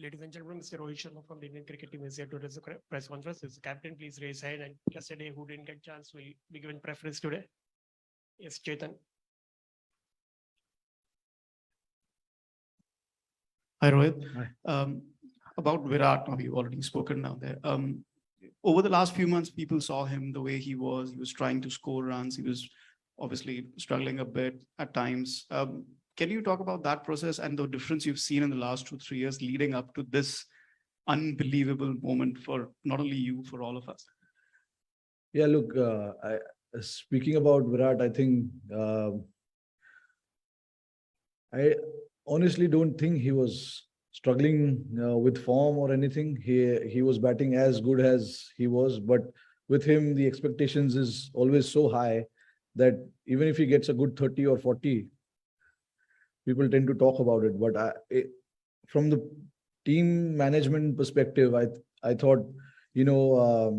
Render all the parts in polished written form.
Ladies and gentlemen, Mr. Rohit Sharma from the Indian cricket team is here to address the press conference. Is the captain, please raise hand. And yesterday, who didn't get chance will be given preference today. Yes, Chetan. Hi, Rohit. Hi. About Virat, now you've already spoken now there. Over the last few months, people saw him the way he was. He was trying to score runs. He was obviously struggling a bit at times. Can you talk about that process and the difference you've seen in the last 2, 3 years leading up to this unbelievable moment for not only you, for all of us? Yeah, look, speaking about Virat, I think I honestly don't think he was struggling with form or anything. He was batting as good as he was, but with him, the expectations is always so high that even if he gets a good 30 or 40, people tend to talk about it. But from the team management perspective, I thought, you know,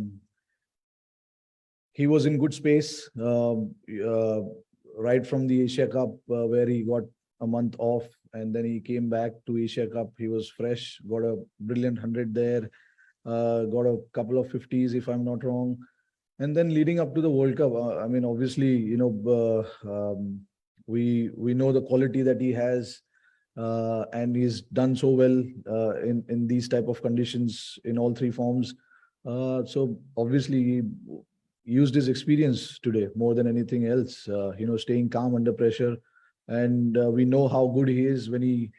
he was in good space right from the Asia Cup, where he got a month off and then he came back to Asia Cup. He was fresh, got a brilliant 100 there, got a couple of 50s if I'm not wrong. And then leading up to the World Cup, I mean, obviously, we know the quality that he has, and he's done so well in these type of conditions in all three forms. So obviously, he used his experience today more than anything else. Staying calm under pressure, and we know how good he is when he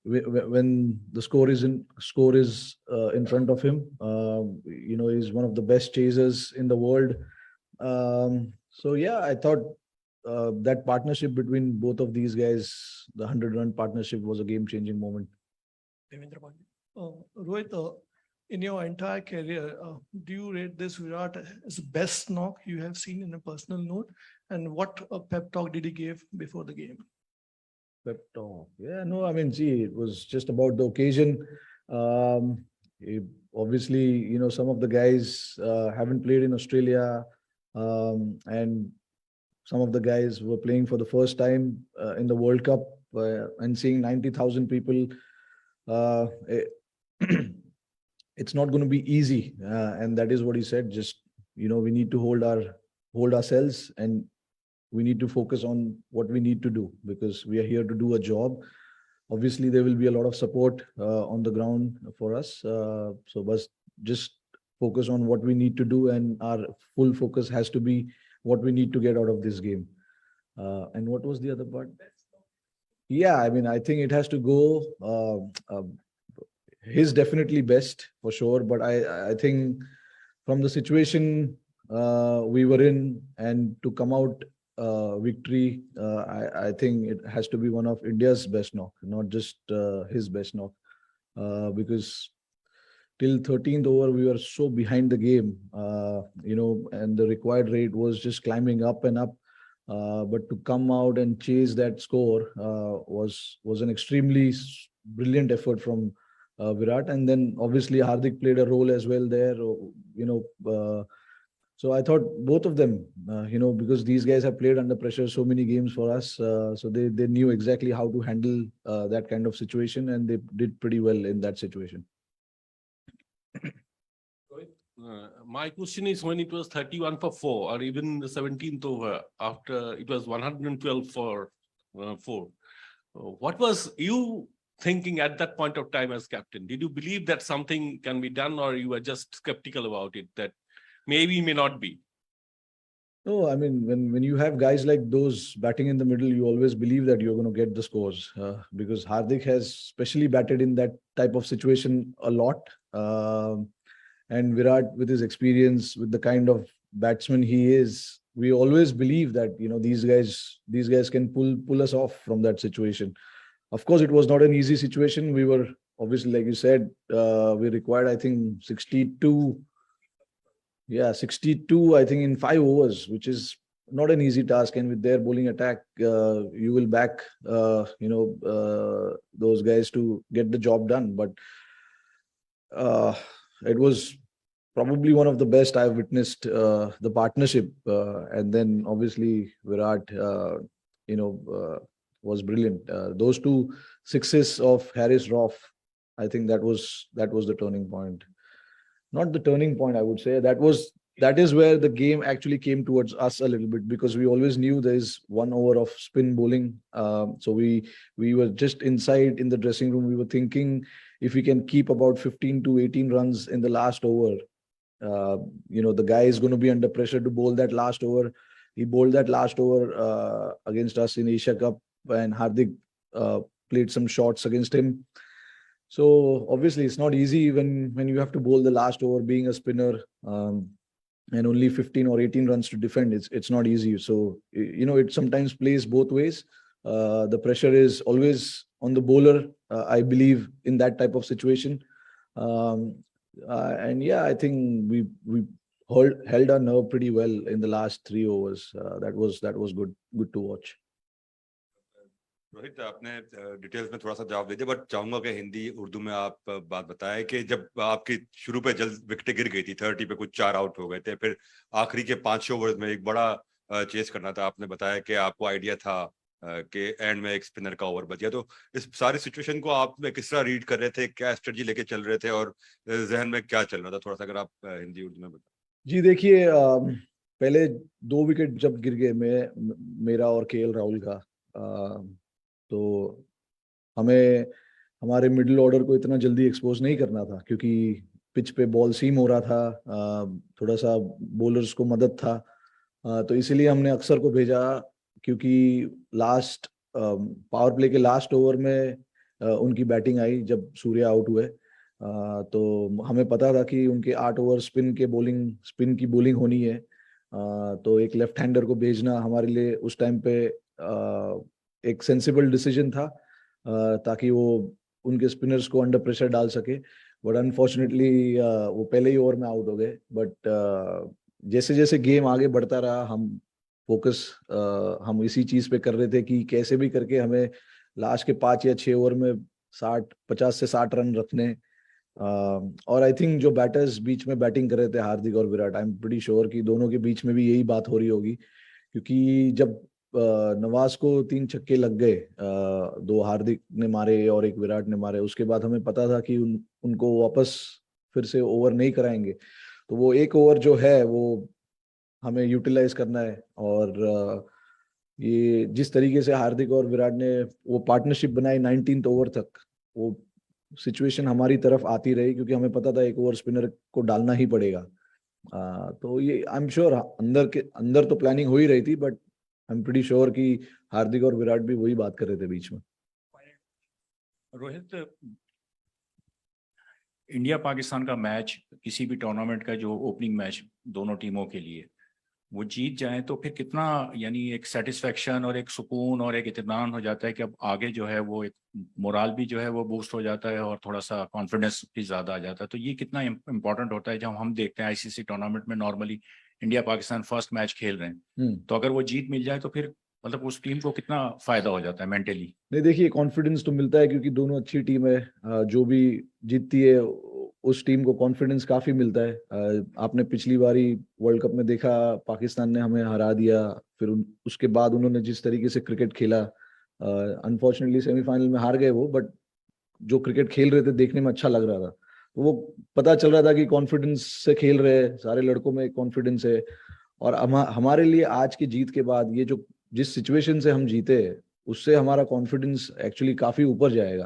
when the score is in front of him. He's one of the best chasers in the world. So yeah, I thought that partnership between both of these guys, the 100-run partnership, was a game-changing moment. Devendra Pandey. Rohit, in your entire career, do you rate this Virat as the best knock you have seen in a personal note? And what pep talk did he give before the game? Pep talk. Yeah, no, I mean, see, it was just about the occasion. Obviously, some of the guys haven't played in Australia, and some of the guys were playing for the first time in the World Cup, and seeing 90,000 people. It's not going to be easy, and that is what he said. Just we need to hold ourselves, and we need to focus on what we need to do, because we are here to do a job. Obviously, there will be a lot of support on the ground for us. So just focus on what we need to do, and our full focus has to be what we need to get out of this game. And what was the other part? Yeah, I mean, I think it has to go. He's definitely best for sure, but I think from the situation we were in, and to come out victory, I think it has to be one of India's best knock, not just his best knock, because till 13th over we were so behind the game, and the required rate was just climbing up and up. But to come out and chase that score was an extremely brilliant effort from Virat, and then obviously Hardik played a role as well there. So I thought both of them, because these guys have played under pressure so many games for us, so they knew exactly how to handle that kind of situation, and they did pretty well in that situation. My question is, when it was 31 for 4, or even the 17th over, after it was 112 for 4, what was you thinking at that point of time as captain? Did you believe that something can be done, or you were just skeptical about it, that maybe may not be? No, I mean, when you have guys like those batting in the middle, you always believe that you're going to get the scores, because Hardik has specially batted in that type of situation a lot. And Virat, with his experience, with the kind of batsman he is, we always believe that these guys can pull us off from that situation. Of course, it was not an easy situation. We were obviously, like you said, we required, I think, 62. Yeah, 62, I think, in 5 overs, which is not an easy task. And with their bowling attack, you will back, those guys to get the job done. But it was probably one of the best I've witnessed, the partnership. And then obviously Virat, was brilliant. Those 2 sixes of Harris Roth, I think that was the turning point. Not the turning point, I would say. That is where the game actually came towards us a little bit, because we always knew there is 1 over of spin bowling. So we were just inside in the dressing room. We were thinking if we can keep about 15 to 18 runs in the last over, the guy is going to be under pressure to bowl that last over. He bowled that last over against us in Asia Cup, and Hardik played some shots against him. So obviously it's not easy when you have to bowl the last over being a spinner, and only 15 or 18 runs to defend. It's not easy. So it sometimes plays both ways. The pressure is always on the bowler, I believe, in that type of situation. And yeah, I think we held our nerve pretty well in the last 3 overs. That was good to watch. Rohit, आपने details में थोड़ा सा जवाब दे दिया, but चाहूंगा कि हिंदी उर्दू में आप बात बताएं कि जब आपकी शुरू पे जल्द विकेट गिर गई थी, 30 पे कुछ 4 आउट हो गए थे, फिर आखिरी के 5 ओवर्स में एक बड़ा चेस करना था, आपने बताया कि आपको आइडिया था कि एंड में एक स्पिनर का ओवर बच गया, तो इस सारी सिचुएशन को आप किस तरह रीड कर रहे थे, क्या स्ट्रेटजी लेके चल रहे थे और जहन में क्या चल रहा था, थोड़ा सा अगर आप हिंदी उर्दू में बताएं। जी देखिए, पहले 2 विकेट जब गिर गए मेरा और केएल राहुल का, तो हमें हमारे मिडिल ऑर्डर को इतना जल्दी एक्सपोज नहीं करना था, क्योंकि पिच पे बॉल सीम हो रहा था, थोड़ा सा बॉलर्स को मदद था, तो इसीलिए हमने अक्सर को भेजा, क्योंकि लास्ट पावर प्ले के लास्ट ओवर में उनकी बैटिंग आई जब सूर्या आउट हुए, तो हमें पता था कि उनके 8 ओवर स्पिन की बॉलिंग होनी है, तो एक लेफ्ट हैंडर को भेजना हमारे लिए उस टाइम पे एक सेंसिबल डिसीजन था, ताकि वो उनके स्पिनर्स को अंडर प्रेशर डाल सके। बट अनफॉर्चुनेटली वो पहले ही ओवर में आउट हो गए। बट जैसे जैसे गेम आगे बढ़ता रहा, हम इसी चीज पे कर रहे थे कि कैसे भी करके हमें लास्ट के 5 या 6 ओवर में 50 से 60 रन रखने। और आई थिंक जो बैटर्स बीच में बैटिंग कर रहे थे, हार्दिक और Virat, I am pretty sure कि दोनों के बीच में भी यही बात हो रही होगी, क्योंकि जब नवाज को 3 छक्के लग गए, 2 हार्दिक ने मारे और 1 विराट ने मारे, उसके बाद हमें पता था कि उनको वापस फिर से ओवर नहीं कराएंगे, तो वो 1 ओवर जो है वो हमें यूटिलाइज करना है। और ये जिस तरीके से हार्दिक और विराट ने वो पार्टनरशिप बनाई 19th ओवर तक, वो सिचुएशन हमारी तरफ आती रही, क्योंकि हमें पता था 1 ओवर स्पिनर को डालना ही पड़ेगा। तो ये आई एम श्योर अंदर तो प्लानिंग हो ही रही थी, but I am pretty sure कि हार्दिक और विराट भी वही बात कर रहे थे बीच में। रोहित, इंडिया पाकिस्तान का मैच, किसी भी टूर्नामेंट का जो ओपनिंग मैच दोनों टीमों के लिए, वो जीत जाए तो फिर कितना, यानी एक सेटिस्फेक्शन और एक सुकून और एक इत्मीनान हो जाता है कि अब आगे जो है वो एक मोराल भी जो है वो बूस्ट हो जाता है और थोड़ा सा कॉन्फिडेंस भी ज्यादा आ जाता है। तो ये कितना इम्पोर्टेंट होता है जब हम देखते हैं आईसीसी टूर्नामेंट में normally India Pakistan first match खेल रहे हैं, तो अगर वो जीत मिल जाए तो फिर मतलब उस टीम को कितना फायदा हो जाता है मेंटली? नहीं, देखिए, कॉन्फिडेंस तो मिलता है, क्योंकि दोनों अच्छी टीम है, जो भी जीतती है उस टीम को कॉन्फिडेंस काफी मिलता है। आपने पिछली बारी वर्ल्ड कप में देखा, पाकिस्तान ने हमें हरा दिया, फिर उसके बाद उन्होंने जिस तरीके से क्रिकेट खेला, अनफॉर्चुनेटली सेमीफाइनल में हार गए वो, बट जो क्रिकेट खेल रहे थे देखने में अच्छा लग रहा था, तो वो पता चल रहा था कि कॉन्फिडेंस से खेल रहे हैं, सारे लड़कों में कॉन्फिडेंस है। और हमारे लिए आज की जीत के बाद ये जो जिस सिचुएशन से हम जीते, उससे हमारा कॉन्फिडेंस एक्चुअली काफी ऊपर जाएगा,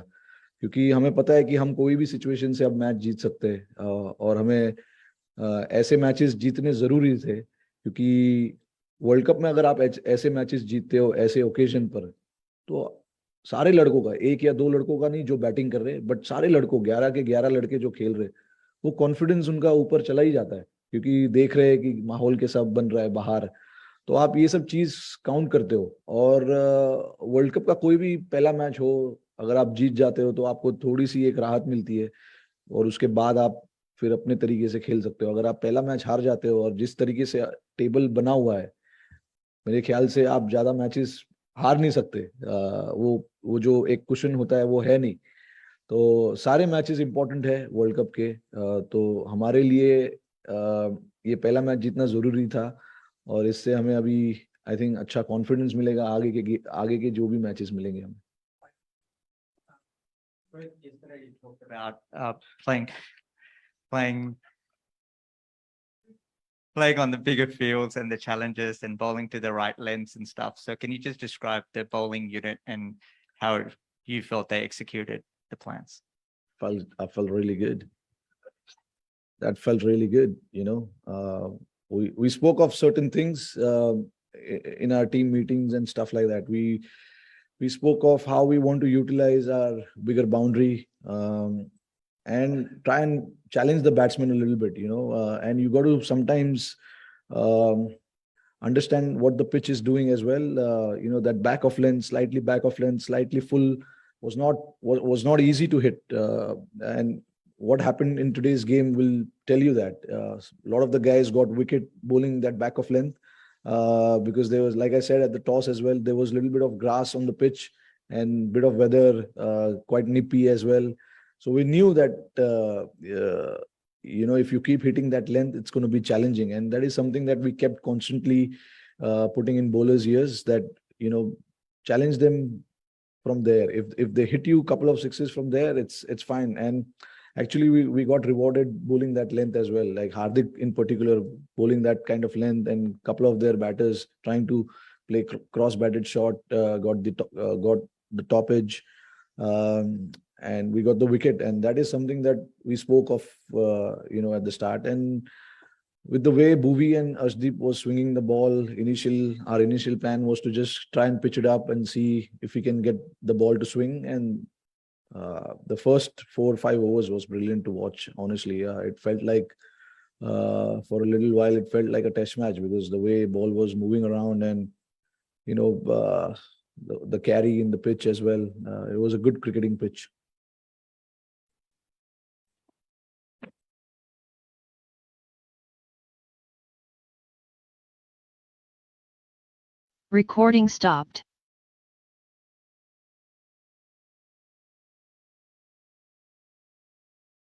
क्योंकि हमें पता है कि हम कोई भी सिचुएशन से अब मैच जीत सकते हैं। और हमें ऐसे मैचेस जीतने जरूरी थे, क्योंकि वर्ल्ड कप में अगर आप ऐसे मैचेस जीतते हो ऐसे ओकेजन पर, तो सारे लड़कों का, 1 या 2 लड़कों का नहीं जो बैटिंग कर रहे, बट सारे लड़कों 11 के 11 लड़के जो खेल रहे, वो कॉन्फिडेंस उनका ऊपर चला ही जाता है, क्योंकि देख रहे हैं कि माहौल के सब बन रहा है बाहर, तो आप ये सब चीज काउंट करते हो। और वर्ल्ड कप का कोई भी पहला मैच हो, अगर आप जीत जाते हो तो आपको थोड़ी सी एक राहत मिलती है, और उसके बाद आप फिर अपने तरीके से खेल सकते हो। अगर आप पहला मैच हार जाते हो, और जिस तरीके से टेबल बना हुआ है, मेरे ख्याल से आप ज्यादा मैचेस हार नहीं सकते। वो जो एक कुशन होता है वो है नहीं, तो सारे मैचेस इंपॉर्टेंट है वर्ल्ड कप के। तो हमारे लिए ये पहला मैच जीतना जरूरी था, और इससे हमें अभी आई थिंक अच्छा कॉन्फिडेंस मिलेगा आगे के जो भी मैचेस मिलेंगे हमें। Yesterday you talked about playing playing playing on the bigger fields and the challenges and bowling to the right lengths and stuff. So can you just describe the bowling unit and how you felt they executed the plans? I felt really good. That felt really good, we spoke of certain things in our team meetings and stuff like that. We spoke of how we want to utilize our bigger boundary, and try and challenge the batsman a little bit, and you got to sometimes um, understand what the pitch is doing as well. That back of length, slightly full was not easy to hit. And what happened in today's game will tell you that a lot of the guys got wicket bowling that back of length, because there was, like I said at the toss as well, there was a little bit of grass on the pitch and bit of weather, quite nippy as well. So we knew that if you keep hitting that length, it's going to be challenging, and that is something that we kept constantly putting in bowlers' ears, that challenge them from there. If they hit you a couple of sixes from there, it's fine. And actually, we got rewarded bowling that length as well. Like Hardik in particular, bowling that kind of length, and a couple of their batters trying to play cross-batted shot, got the top edge, and we got the wicket. And that is something that we spoke of, at the start. And with the way Bhuvi and Ashdeep was swinging the ball, our initial plan was to just try and pitch it up and see if we can get the ball to swing. And the first 4 or 5 overs was brilliant to watch. Honestly, it felt like for a little while it felt like a test match, because the way ball was moving around, and the carry in the pitch as well. It was a good cricketing pitch. Recording stopped.